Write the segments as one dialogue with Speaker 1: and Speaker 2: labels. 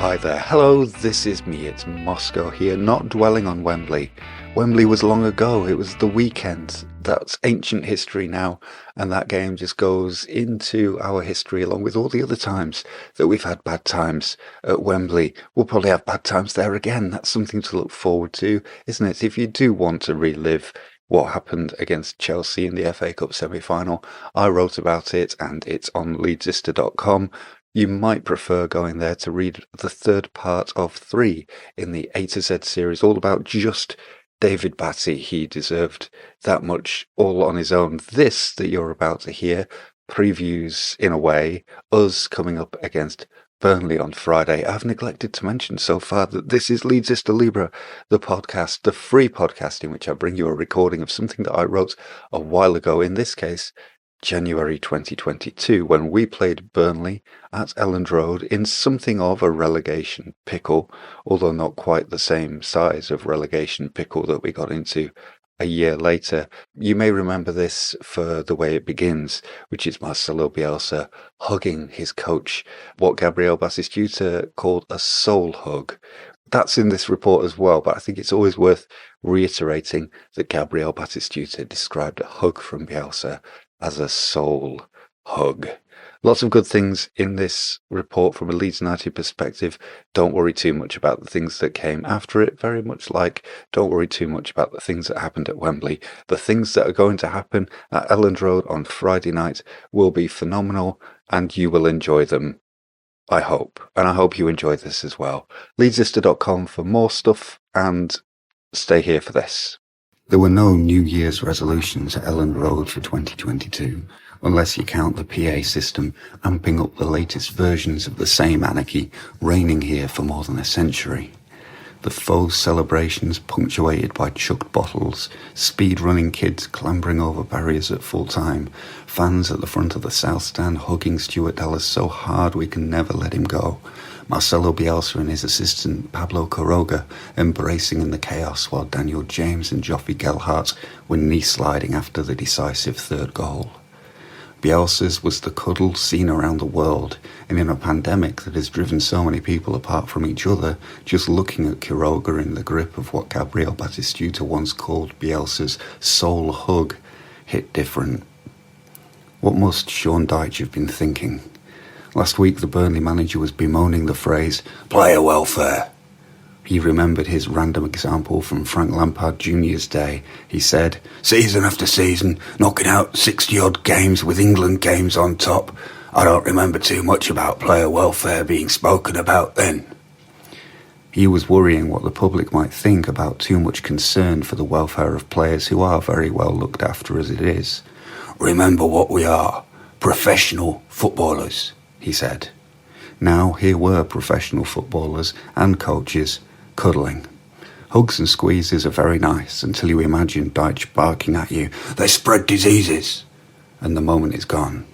Speaker 1: Hi there. Hello, this is me. It's Moscow here, not dwelling on Wembley. Wembley was long ago. It was the weekend. That's ancient history now, and that game just goes into our history along with all the other times that we've had bad times at Wembley. We'll probably have bad times there again. That's something to look forward to, isn't it? If you do want to relive what happened against Chelsea in the FA Cup semi-final, I wrote about it, and it's on Leedsista.com. You might prefer going there to read the third part of 3 in the A to Z series, all about just David Batty. He deserved that much all on his own. This that you're about to hear previews, in a way, us coming up against Burnley on Friday. I've neglected to mention so far that this is Leedsista Libre, the podcast, the free podcast in which I bring you a recording of something that I wrote a while ago, in this case, January 2022, when we played Burnley at Elland Road in something of a relegation pickle, although not quite the same size of relegation pickle that we got into a year later. You may remember this for the way it begins, which is Marcelo Bielsa hugging his coach, what Gabriel Batistuta called a soul hug. That's in this report as well, but I think it's always worth reiterating that Gabriel Batistuta described a hug from Bielsa as a soul hug. Lots of good things in this report from a Leeds United perspective. Don't worry too much about the things that came after it, very much like don't worry too much about the things that happened at Wembley. The things that are going to happen at Elland Road on Friday night will be phenomenal, and you will enjoy them, I hope. And I hope you enjoy this as well. Leedsista.com for more stuff, and stay here for this. There were no New Year's resolutions at Elland Road for 2022, unless you count the PA system amping up the latest versions of the same anarchy reigning here for more than a century. The faux celebrations punctuated by chucked bottles, speed-running kids clambering over barriers at full time, fans at the front of the South Stand hugging Stuart Dallas so hard we can never let him go, Marcelo Bielsa and his assistant Pablo Quiroga embracing in the chaos while Daniel James and Joffrey Gelhardt were knee-sliding after the decisive third goal. Bielsa's was the cuddle seen around the world, and in a pandemic that has driven so many people apart from each other, just looking at Quiroga in the grip of what Gabriel Batistuta once called Bielsa's soul hug hit different. What must Sean Dyche have been thinking? Last week the Burnley manager was bemoaning the phrase, player welfare. He remembered his random example from Frank Lampard Jr.'s day. He said, season after season, knocking out 60-odd games with England games on top. I don't remember too much about player welfare being spoken about then. He was worrying what the public might think about too much concern for the welfare of players who are very well looked after as it is. Remember what we are, professional footballers, he said. Now here were professional footballers and coaches cuddling. Hugs and squeezes are very nice until you imagine Dyche barking at you, they spread diseases, and the moment is gone.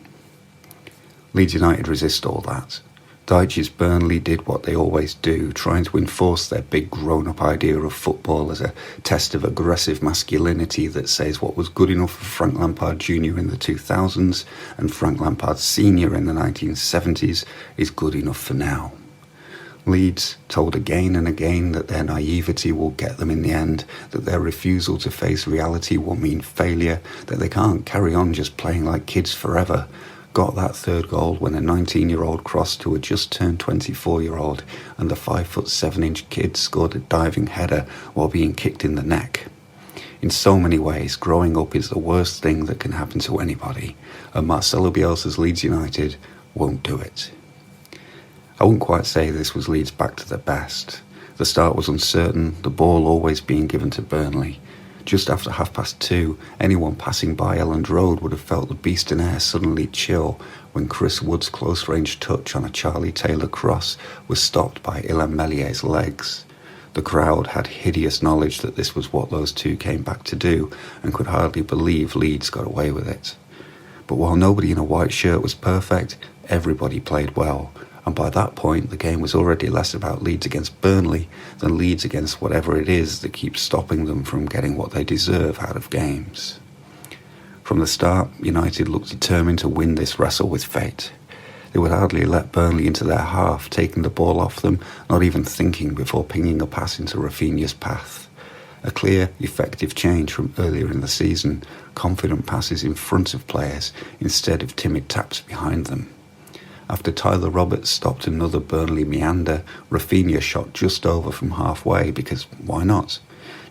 Speaker 1: Leeds United resist all that. Dyche's Burnley did what they always do, trying to enforce their big grown-up idea of football as a test of aggressive masculinity that says what was good enough for Frank Lampard Jr. in the 2000s and Frank Lampard Sr. in the 1970s is good enough for now. Leeds, told again and again that their naivety will get them in the end, that their refusal to face reality will mean failure, that they can't carry on just playing like kids forever, got that third goal when a 19-year-old crossed to a just-turned 24-year-old and the 5'7" kid scored a diving header while being kicked in the neck. In so many ways, growing up is the worst thing that can happen to anybody, and Marcelo Bielsa's Leeds United won't do it. I wouldn't quite say this was Leeds back to their best. The start was uncertain, the ball always being given to Burnley. Just after 2:30, anyone passing by Elland Road would have felt the beast in air suddenly chill when Chris Wood's close-range touch on a Charlie Taylor cross was stopped by Ilham Melier's legs. The crowd had hideous knowledge that this was what those two came back to do and could hardly believe Leeds got away with it. But while nobody in a white shirt was perfect, everybody played well. And by that point, the game was already less about Leeds against Burnley than Leeds against whatever it is that keeps stopping them from getting what they deserve out of games. From the start, United looked determined to win this wrestle with fate. They would hardly let Burnley into their half, taking the ball off them, not even thinking before pinging a pass into Rafinha's path. A clear, effective change from earlier in the season, confident passes in front of players instead of timid taps behind them. After Tyler Roberts stopped another Burnley meander, Rafinha shot just over from halfway because why not?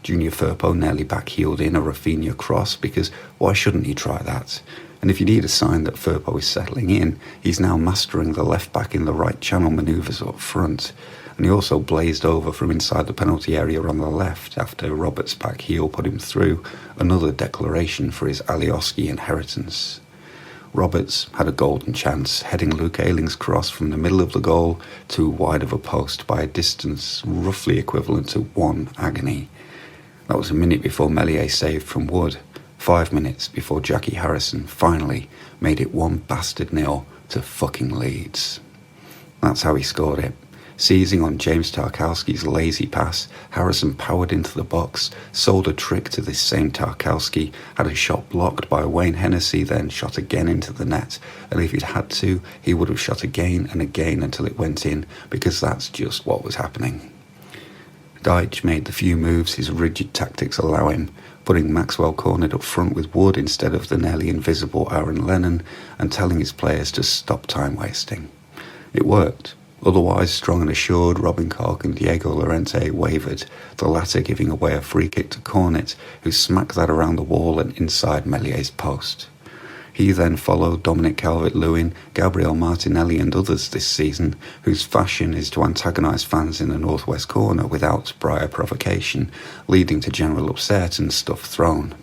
Speaker 1: Junior Firpo nearly backheeled in a Rafinha cross because why shouldn't he try that? And if you need a sign that Firpo is settling in, he's now mastering the left back in the right channel manoeuvres up front. And he also blazed over from inside the penalty area on the left after Roberts' back heel put him through, another declaration for his Alioski inheritance. Roberts had a golden chance, heading Luke Ayling's cross from the middle of the goal to wide of a post by a distance roughly equivalent to one agony. That was a minute before Meslier saved from Wood, 5 minutes before Jackie Harrison finally made it 1-0 to fucking Leeds. That's how he scored it. Seizing on James Tarkowski's lazy pass, Harrison powered into the box, sold a trick to this same Tarkowski, had a shot blocked by Wayne Hennessy, then shot again into the net, and if he'd had to, he would have shot again and again until it went in, because that's just what was happening. Dyche made the few moves his rigid tactics allow him, putting Maxwell cornered up front with Wood instead of the nearly invisible Aaron Lennon, and telling his players to stop time wasting. It worked. Otherwise strong and assured, Robin Koch and Diego Llorente wavered, the latter giving away a free kick to Cornet, who smacked that around the wall and inside Mellier's post. He then followed Dominic Calvert-Lewin, Gabriel Martinelli and others this season, whose fashion is to antagonise fans in the northwest corner without prior provocation, leading to general upset and stuff thrown.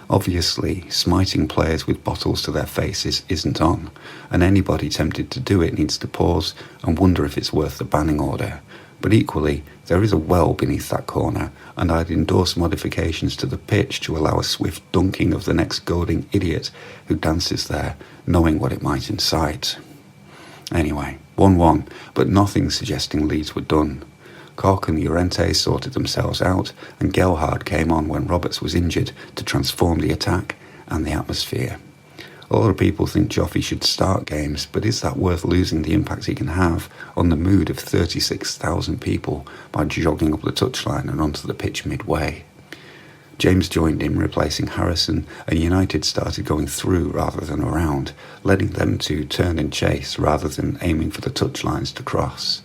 Speaker 1: Obviously, smiting players with bottles to their faces isn't on, and anybody tempted to do it needs to pause and wonder if it's worth the banning order. But equally, there is a well beneath that corner, and I'd endorse modifications to the pitch to allow a swift dunking of the next goading idiot who dances there, knowing what it might incite. Anyway, 1-1, but nothing suggesting Leeds were done. Koch and Llorente sorted themselves out, and Gelhardt came on when Roberts was injured to transform the attack and the atmosphere. A lot of people think Joffy should start games, but is that worth losing the impact he can have on the mood of 36,000 people by jogging up the touchline and onto the pitch midway? James joined him, replacing Harrison, and United started going through rather than around, letting them to turn and chase rather than aiming for the touchlines to cross.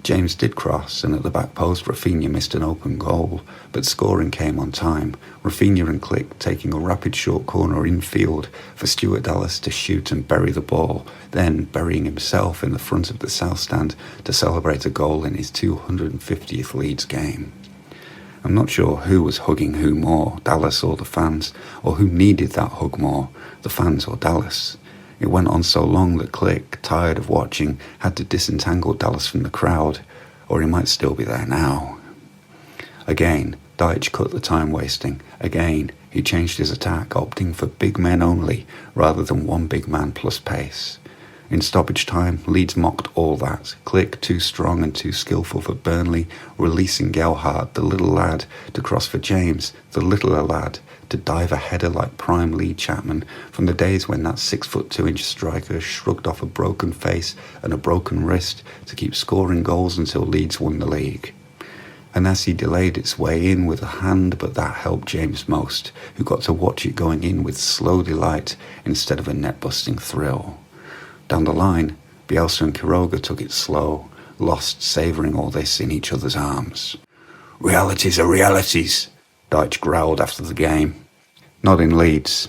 Speaker 1: James did cross, and at the back post Rafinha missed an open goal, but scoring came on time, Rafinha and Click taking a rapid short corner infield for Stuart Dallas to shoot and bury the ball, then burying himself in the front of the south stand to celebrate a goal in his 250th Leeds game. I'm not sure who was hugging who more, Dallas or the fans, or who needed that hug more, the fans or Dallas. It went on so long that Click, tired of watching, had to disentangle Dallas from the crowd, or he might still be there now. Again, Dyche cut the time wasting. Again, he changed his attack, opting for big men only, rather than one big man plus pace. In stoppage time, Leeds mocked all that. Click, too strong and too skillful for Burnley, releasing Gelhardt, the little lad, to cross for James, the littler lad, to dive a header like prime Lee Chapman from the days when that 6'2" striker shrugged off a broken face and a broken wrist to keep scoring goals until Leeds won the league. Anasi delayed its way in with a hand, but that helped James most, who got to watch it going in with slow delight instead of a net-busting thrill. Down the line, Bielsa and Quiroga took it slow, lost savouring all this in each other's arms. "Realities are realities," Dyche growled after the game. Not in Leeds.